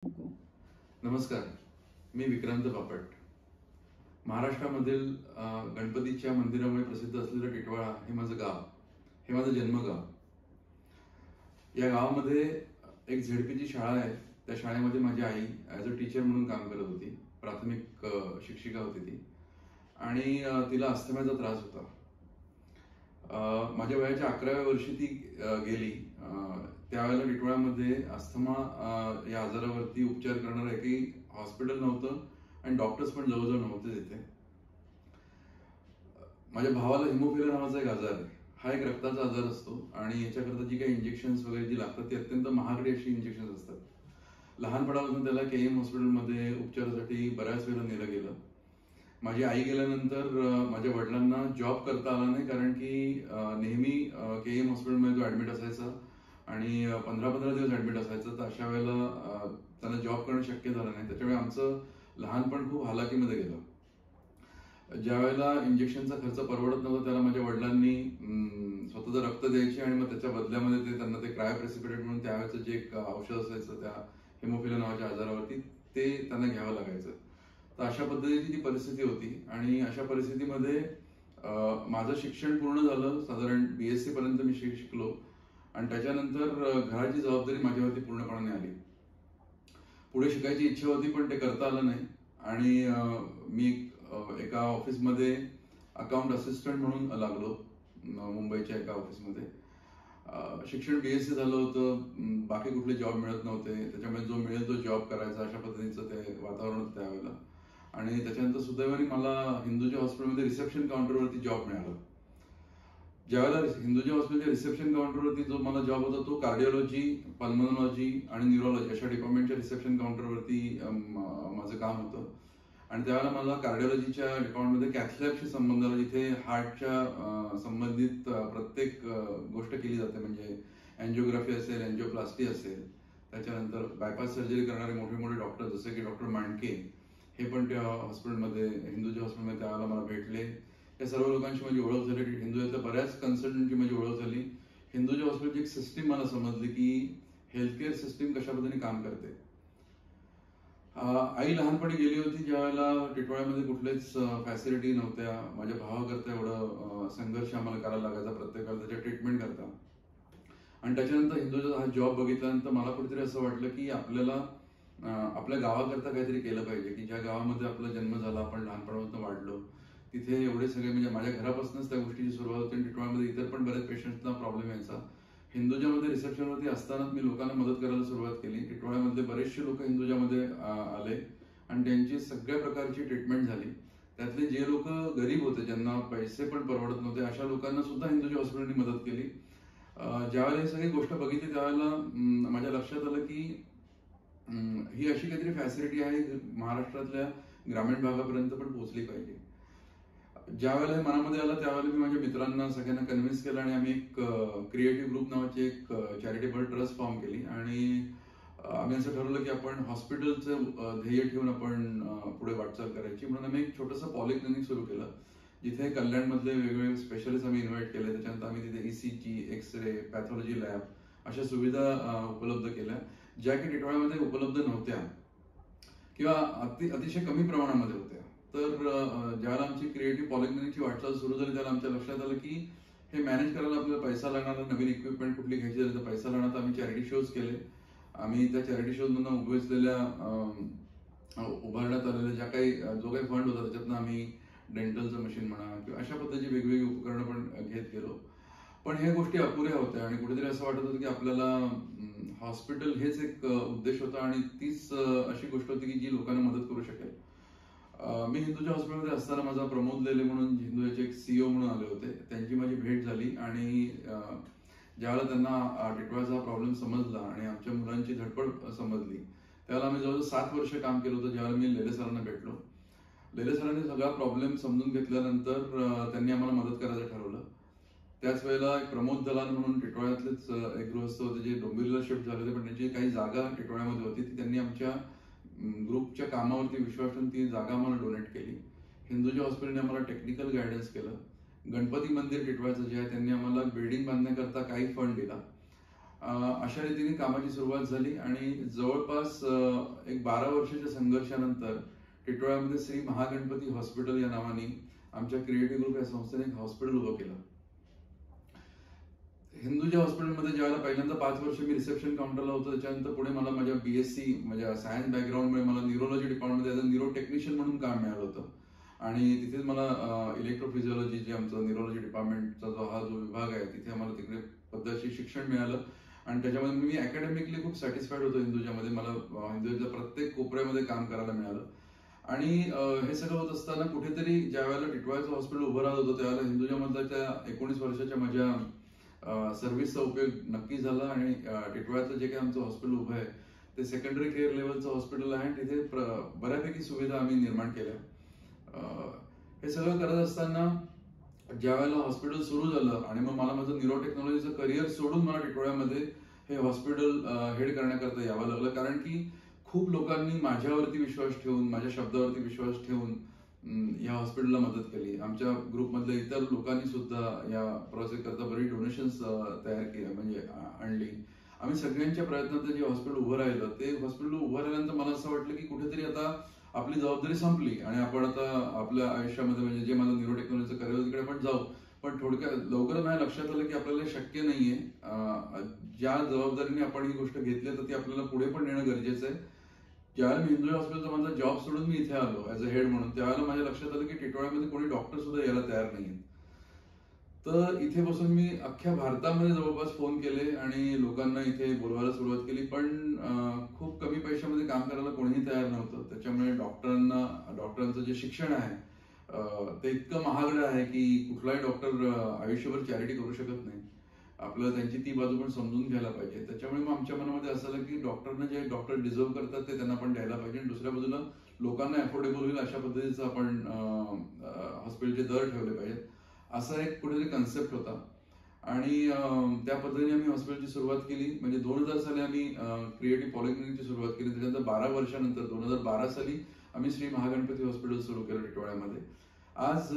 नमस्कार, मी विक्रांत बापट. महाराष्ट्रामधील गणपतीच्या मंदिरामुळे प्रसिद्ध असलेलं टिटवाळा हे माझं गाव, हे माझं जन्मगाव. या गावामध्ये एक झेडपीची शाळा आहे. त्या शाळेमध्ये माझी आई ॲज अ टीचर म्हणून काम करत होती. प्राथमिक शिक्षिका होती ती आणि तिला अस्थमाचा त्रास होता. माझ्या वयाच्या 11व्या वर्षी ती गेली. त्यावेळेला टिटवाळ्यामध्ये अस्थमा या आजारावरती उपचार करणारं एकही हॉस्पिटल नव्हतं आणि डॉक्टर्स पण जवळजवळ नव्हते तिथे. माझ्या भावाला हिमोफिलिया नावाचा एक आजार आहे. हा एक रक्ताचा आजार असतो आणि याच्याकरता जी काही इंजेक्शन्स वगैरे जी लागतात ती अत्यंत महागडी अशी इंजेक्शन्स असतात. लहानपणापासून त्याला KM हॉस्पिटलमध्ये उपचारासाठी बऱ्याच वेळेला नेलं गेलं. माझी आई गेल्यानंतर माझ्या वडिलांना जॉब करता आला नाही, कारण की नेहमी KM हॉस्पिटलमध्ये तो ॲडमिट असायचा आणि 15-15 दिवस ॲडमिट असायचा. तर अशा वेळेला त्यांना जॉब करणं शक्य झालं नाही. त्याच्यामुळे आमचं लहानपण खूप हालाकीमध्ये गेलं. ज्या वेळेला इंजेक्शनचा खर्च परवडत नव्हता त्याला माझ्या वडिलांनी स्वतःचं रक्त द्यायचे आणि मग त्याच्या बदल्यामध्ये त्यांना ते क्रायोप्रेसिपिटेट म्हणून त्यावेळेचं जे एक औषध असायचं त्या हिमोफिलिया नावाच्या आजारावरती ते त्यांना घ्यावं लागायचं. तर अशा पद्धतीची ती परिस्थिती होती आणि अशा परिस्थितीमध्ये माझं शिक्षण पूर्ण झालं. साधारण BSc पर्यंत मी शिकलो आणि त्याच्यानंतर घराची जबाबदारी माझ्यावरती पूर्णपणे आली. पुढे शिकायची इच्छा होती पण ते करता आलं नाही आणि मी एका ऑफिसमध्ये अकाउंट असिस्टंट म्हणून लागलो मुंबईच्या एका ऑफिसमध्ये. शिक्षण BSc झालं होतं, बाकी कुठले जॉब मिळत नव्हते. त्याच्यामुळे जो मिळेल तो जॉब करायचा अशा पद्धतीचं ते वातावरण होतं त्यावेळेला. आणि त्याच्यानंतर सुदैवाने मला हिंदूजा हॉस्पिटलमध्ये रिसेप्शन काउंटरवरती जॉब मिळाला. ज्यावेळेला हिंदूजा हॉस्पिटलच्या रिसेप्शन काउंटरवरती जो मला जॉब होता तो कार्डिओलॉजी, पल्मोनॉलॉजी आणि न्यूरोलॉजी अशा डिपार्टमेंटच्या रिसेप्शन काउंटरवरती माझं काम होतं. आणि त्यावेळेला मला कार्डिओलॉजीच्या डिपार्टमेंटमध्ये कॅथलॅबशी संबंध आला, जिथे हार्टच्या संबंधित प्रत्येक गोष्ट केली जाते. म्हणजे अँजिओग्राफी असेल, अँजिओप्लास्टी असेल, त्याच्यानंतर बायपास सर्जरी करणारे मोठे मोठे डॉक्टर जसे की डॉक्टर मांडके हे पण त्या हॉस्पिटलमध्ये, हिंदूजा हॉस्पिटलमध्ये त्यावेळेला मला भेटले. या सर्व लोकांची माझी ओळख झाली. हिंदूजातल्या बऱ्याच कन्सल्टंटची माझी ओळख झाली. हिंदूजा हॉस्पिटलची एक सिस्टीम मला समजली की हेल्थकेअर सिस्टीम कशा पद्धतीने काम करते. आई लहानपणी गेली होती ज्यावेळेला टिटवाळ्यामध्ये कुठलेच फॅसिलिटी नव्हत्या. माझ्या भावाकरता एवढं संघर्ष आम्हाला करायला लागायचा प्रत्येकाला त्याच्या ट्रीटमेंट करता. आणि त्याच्यानंतर हिंदूजा हा जॉब बघितल्यानंतर मला कुठेतरी असं वाटलं की आपल्याला आपल्या गावाकरता काहीतरी केलं पाहिजे, की ज्या गावामध्ये आपला जन्म झाला, आपण लहानपणापासून वाढलो, तिथे एवढे सगळे म्हणजे माझ्या घरापासूनच त्या गोष्टीची सुरुवात होती. टिटवाळ्यामध्ये इतर पण बऱ्याच पेशंट्सना प्रॉब्लेम यायचा. हिंदूजामध्ये रिसेप्शनवरती असतानाच मी लोकांना मदत करायला सुरुवात केली. टिटवाळ्यामधले बरेचसे लोक हिंदूजामध्ये आले आणि त्यांची सगळ्या प्रकारची ट्रीटमेंट झाली. त्यातले जे लोक गरीब होते, ज्यांना पैसे पण परवडत नव्हते, अशा लोकांना सुद्धा हिंदूजा हॉस्पिटलने मदत केली. ज्यावेळेला ही सगळी गोष्ट बघितली त्यावेळेला माझ्या लक्षात आलं की ही अशी काहीतरी फॅसिलिटी आहे महाराष्ट्रातल्या ग्रामीण भागापर्यंत पण पोहोचली पाहिजे. ज्यावेळेला मनामध्ये आलं त्यावेळेला मी माझ्या मित्रांना सगळ्यांना कन्व्हिन्स केलं आणि आम्ही एक क्रिएटिव्ह ग्रुप नावाची एक चॅरिटेबल ट्रस्ट फॉर्म केली आणि आम्ही असं ठरवलं की आपण हॉस्पिटलचं ध्येय ठेवून आपण पुढे वाटचाल करायची. म्हणून आम्ही एक छोटंसं पॉलिक्लिनिक सुरू केलं, जिथे कल्याणमधले वेगवेगळे स्पेशलिस्ट आम्ही इन्व्हाइट केले. त्याच्यानंतर आम्ही तिथे ECG, एक्सरे, पॅथॉलॉजी लॅब अशा सुविधा उपलब्ध केल्या, ज्या की टिटवाळ्यामध्ये उपलब्ध नव्हत्या किंवा अतिशय कमी प्रमाणामध्ये होत्या. तर ज्यावेळेला आमची क्रिएटिव्ह पॉलिक्लिनिकची वाटचाल सुरू झाली त्याला आमच्या लक्षात आलं की हे मॅनेज करायला आपल्याला पैसा लागणार, नवीन इक्विपमेंट कुठली घ्यायची झाली तर पैसा लागणार. तर आम्ही चॅरिटी शोज केले. आम्ही त्या चॅरिटी शोजमधून उभारण्यात आलेल्या जो काही फंड होता त्याच्यातनं आम्ही डेंटलचं मशीन म्हणा किंवा अशा पद्धतीची वेगवेगळी उपकरणं पण घेत गेलो. पण ह्या गोष्टी अपुऱ्या होत्या आणि कुठेतरी असं वाटत होतं की आपल्याला हॉस्पिटल हेच एक उद्देश होता आणि तीच अशी गोष्ट होती की जी लोकांना मदत करू शकेल. मी हिंदूजा हॉस्पिटलमध्ये असताना माझा प्रमोद लेले म्हणून हिंदूजाचे एक CEO म्हणून आले होते. त्यांची माझी भेट झाली आणि ज्यावेळेला त्यांना टिटवाळ्याचा प्रॉब्लेम समजला आणि आमच्या मुलांची धडपड समजली त्यावेळेला आम्ही जवळजवळ 7 वर्ष काम केलं होतं. ज्यावेळेला मी लेले सरांना भेटलो, लेले सरांनी सगळा प्रॉब्लेम समजून घेतल्यानंतर त्यांनी आम्हाला मदत करायचं ठरवलं. त्याच वेळेला एक प्रमोद दलाल म्हणून टिटवाळ्यातलेच एक गृहस्थ होते जे डोंबिवलीला शिफ्ट झाले होते, पण त्यांची काही जागा टिटवाळ्यामध्ये होती ती त्यांनी आमच्या ग्रुपच्या कामावरती विश्वास ठेवून ती जागा आम्हाला डोनेट केली. हिंदूजा हॉस्पिटलने आम्हाला टेक्निकल गायडन्स केलं. गणपती मंदिर टिटवाळ्याचं जे आहे त्यांनी आम्हाला बिल्डिंग बांधण्याकरता काही फंड दिला अशा रीतीने कामाची सुरुवात झाली आणि जवळपास एक 12 वर्षाच्या संघर्षानंतर टिटवाळ्यामध्ये श्री महागणपती हॉस्पिटल या नावाने आमच्या क्रिएटिव्ह ग्रुप या संस्थेने एक हॉस्पिटल उभं केलं. हिंदूजा हॉस्पिटलमध्ये ज्यावेळेला पहिल्यांदा 5 वर्ष मी रिसेप्शन काउंटरला होतो, त्याच्यानंतर पुढे मला माझ्या बीएससी म्हणजे सायन्स बॅकग्राऊंडमुळे मला न्यूरोलॉजी डिपार्टमेंटमध्ये ॲज अ न्यूरो टेक्निशियन म्हणून काम मिळालं होतं. आणि तिथेच मला इलेक्ट्रोफिजिओलॉजी जे आमचं न्यूरोलॉजी डिपार्टमेंटचा जो विभाग आहे, तिथे आम्हाला तिकडे पद्धतशीर शिक्षण मिळालं. आणि त्याच्यामध्ये मी अकॅडमिकली खूप सॅटिस्फाईड होतो हिंदूजामध्ये. मला हिंदूच्या प्रत्येक कोपऱ्यामध्ये काम करायला मिळालं. आणि हे सगळं होत असताना कुठेतरी ज्या वेळेला टिटवाळ्याचं हॉस्पिटल उभं राहत होतं, त्यावेळेला हिंदूजामधल्या त्या 19 वर्षाच्या माझ्या सर्व्हिसचा उपयोग नक्की झाला. आणि टिटवाळ्याचं जे काही आमचं हॉस्पिटल उभं आहे ते सेकंडरी केअर लेवलचं हॉस्पिटल आहे. तिथे बऱ्यापैकी सुविधा आम्ही निर्माण केल्या. हे सगळं करत असताना ज्या वेळेला हॉस्पिटल सुरू झालं आणि मग मला माझं न्यूरो टेक्नॉलॉजीचं करिअर सोडून मला टिटवाळ्यामध्ये हे हॉस्पिटल हेड करण्याकरता यावं लागलं. कारण की खूप लोकांनी माझ्यावरती विश्वास ठेवून, माझ्या शब्दावरती विश्वास ठेवून या हॉस्पिटलला मदत केली. आमच्या ग्रुपमधल्या इतर लोकांनी सुद्धा या प्रोजेक्ट करता बरी डोनेशन्स तयार केली, म्हणजे आणली. आम्ही सगळ्यांच्या प्रयत्नात जे हॉस्पिटल उभं राहिलं, ते हॉस्पिटल उभं राहिल्यानंतर मला असं वाटलं की कुठेतरी आता आपली जबाबदारी संपली आणि आपण आता आपल्या आयुष्यामध्ये म्हणजे जे मला न्यूरो टेक्नॉलॉजीचं करिअर तिकडे आपण जाऊ. पण थोडक्यात लवकरच माझ्या लक्षात आलं की आपल्याला शक्य नाहीये. ज्या जबाबदारीने आपण ही गोष्ट घेतली तर ती आपल्याला पुढे पण नेणं गरजेचं आहे. ज्यावेळेला मी हिंदू हॉस्पिटलचा माझा जॉब सोडून मी इथे आलो ऍज अ हेड म्हणून, त्यावेळेला माझ्या लक्षात आलं की टिटवाळ्यामध्ये कोणी डॉक्टर सुद्धा यायला तयार नाहीये. तर इथे बसून मी अख्ख्या भारतामध्ये जवळपास फोन केले आणि लोकांना इथे बोलवायला सुरुवात केली. पण खूप कमी पैशामध्ये काम करायला कोणीही तयार नव्हतं. त्याच्यामुळे डॉक्टरांचं जे शिक्षण आहे ते इतकं महागडं आहे की कुठलाही डॉक्टर आयुष्यभर चॅरिटी करू शकत नाही. आपल्याला त्यांची ती बाजू पण समजून घ्यायला पाहिजे. त्याच्यामुळे मग आमच्या मनामध्ये असं आलं की डॉक्टरना जे डॉक्टर डिझर्व करतात ते त्यांना पण द्यायला पाहिजे. आणि दुसऱ्या बाजूला लोकांना अफोर्डेबल होईल अशा पद्धतीचं आपण हॉस्पिटलचे दर ठेवले पाहिजेत, असा एक कुठेतरी कन्सेप्ट होता. आणि त्या पद्धतीने आम्ही हॉस्पिटलची सुरुवात केली. म्हणजे 2000 साली आम्ही क्रिएटिव्ह पॉलिक्लिनिकची सुरुवात केली. त्याच्यानंतर 12 वर्षानंतर 2012 साली आम्ही श्री महागणपती हॉस्पिटल सुरू केलं टिटवाळ्यामध्ये. आज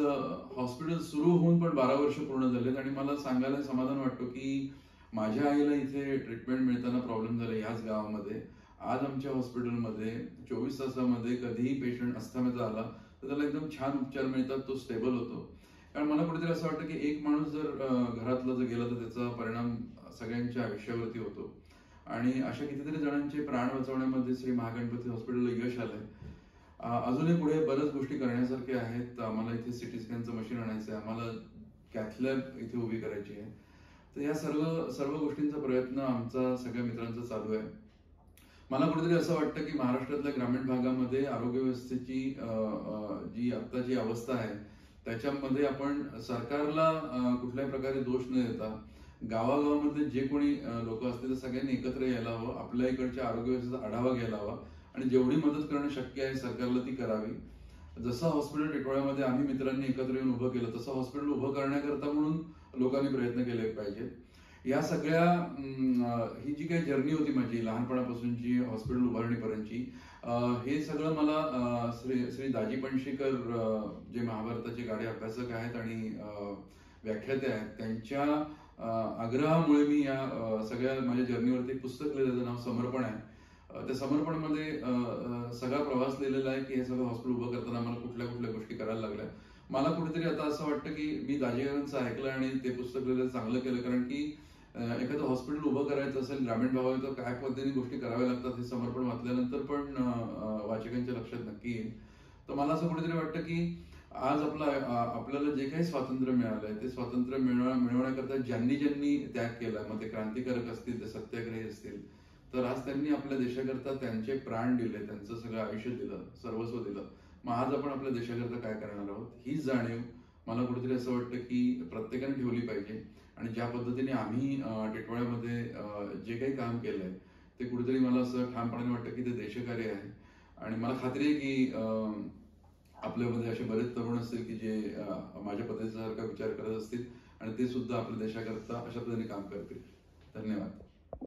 हॉस्पिटल सुरू होऊन पण 12 वर्ष पूर्ण झालेत आणि मला सांगायला समाधान वाटतो की माझ्या आईला इथे ट्रीटमेंट मिळताना प्रॉब्लेम झाला ह्याच गावामध्ये. आज आमच्या हॉस्पिटलमध्ये 24 तासामध्ये कधीही पेशंट अस्थमाचा आला तर त्याला एकदम छान उपचार मिळतात, तो स्टेबल होतो. कारण मला कुठेतरी असं वाटतं की एक माणूस जर घरातला जर गेला तर त्याचा परिणाम सगळ्यांच्या आयुष्यावरती होतो. आणि अशा कितीतरी जणांचे प्राण वाचवण्यामध्ये श्री महागणपती हॉस्पिटलला यश आलंय. अजूनही पुढे बऱ्याच गोष्टी करण्यासारख्या आहेत. आम्हाला इथे सिटी स्कॅनचं मशीन आणायचं आहे, आम्हाला कॅथलॅब इथे उभी करायची आहे. तर या सर्व गोष्टींचा प्रयत्न आमचा सगळ्या मित्रांचा चालू आहे. मला कुठेतरी असं वाटतं की महाराष्ट्रातल्या ग्रामीण भागामध्ये आरोग्य व्यवस्थेची जी आत्ताची अवस्था आहे त्याच्यामध्ये आपण सरकारला कुठल्याही प्रकारे दोष न देता गावागावामध्ये जे कोणी लोक असतील तर सगळ्यांनी एकत्र यायला हवं, आपल्या इकडच्या आरोग्य व्यवस्थेचा आढावा घ्यायला हवा आणि जेवढी मदत करणं शक्य आहे सरकारला ती करावी. जसं हॉस्पिटल टिटवाळ्यामध्ये आम्ही मित्रांनी एकत्र येऊन उभं केलं तसं हॉस्पिटल उभं करण्याकरता म्हणून लोकांनी प्रयत्न केले पाहिजेत. या सगळ्या ही जी काही जर्नी होती माझी लहानपणापासूनची हॉस्पिटल उभारणीपर्यंतची, हे सगळं मला श्री दाजी पणशीकर जे महाभारताचे गाढे अभ्यासक आहेत आणि व्याख्याते आहेत त्यांच्या आग्रहामुळे मी या सगळ्या माझ्या जर्नीवरती पुस्तक लिहिलं, त्याचं नाव समर्पण आहे. त्या समर्पणमध्ये सगळा प्रवास लिहिलेला आहे की हे सगळं हॉस्पिटल उभं करताना मला कुठल्या कुठल्या गोष्टी करायला लागल्या. मला कुठेतरी आता असं वाटतं की मी दाजींचं ऐकलं आणि ते पुस्तक लिहिलं चांगलं केलं. कारण की एखादं हॉस्पिटल उभं करायचं असेल ग्रामीण भागात तर काय पद्धतीने गोष्टी कराव्या लागतात हे समर्पण वाचल्यानंतर पण वाचकांच्या लक्षात नक्की येईल. तर मला असं कुठेतरी वाटतं की आज आपल्याला जे काही स्वातंत्र्य मिळालंय ते स्वातंत्र्य मिळवण्याकरता ज्यांनी त्याग केला, मग ते क्रांतिकारक असतील, ते सत्याग्रही असतील, तर आज त्यांनी आपल्या देशाकरता त्यांचे प्राण दिले, त्यांचं सगळं आयुष्य दिलं, सर्वस्व दिलं. मग आज आपण आपल्या देशाकरता काय करणार आहोत ही जाणीव मला कुठेतरी असं वाटतं की प्रत्येकाने ठेवली पाहिजे. आणि ज्या पद्धतीने आम्ही टिटवाळ्यामध्ये जे काही काम केलंय ते कुठेतरी मला असं ठामपणाने वाटतं की ते देशकार्य आहे. आणि मला खात्री आहे की आपल्यामध्ये असे बरेच तरुण असतील की जे माझ्या पद्धतीसारखा विचार करत असतील आणि ते सुद्धा आपल्या देशाकरता अशा पद्धतीने काम करतील. धन्यवाद.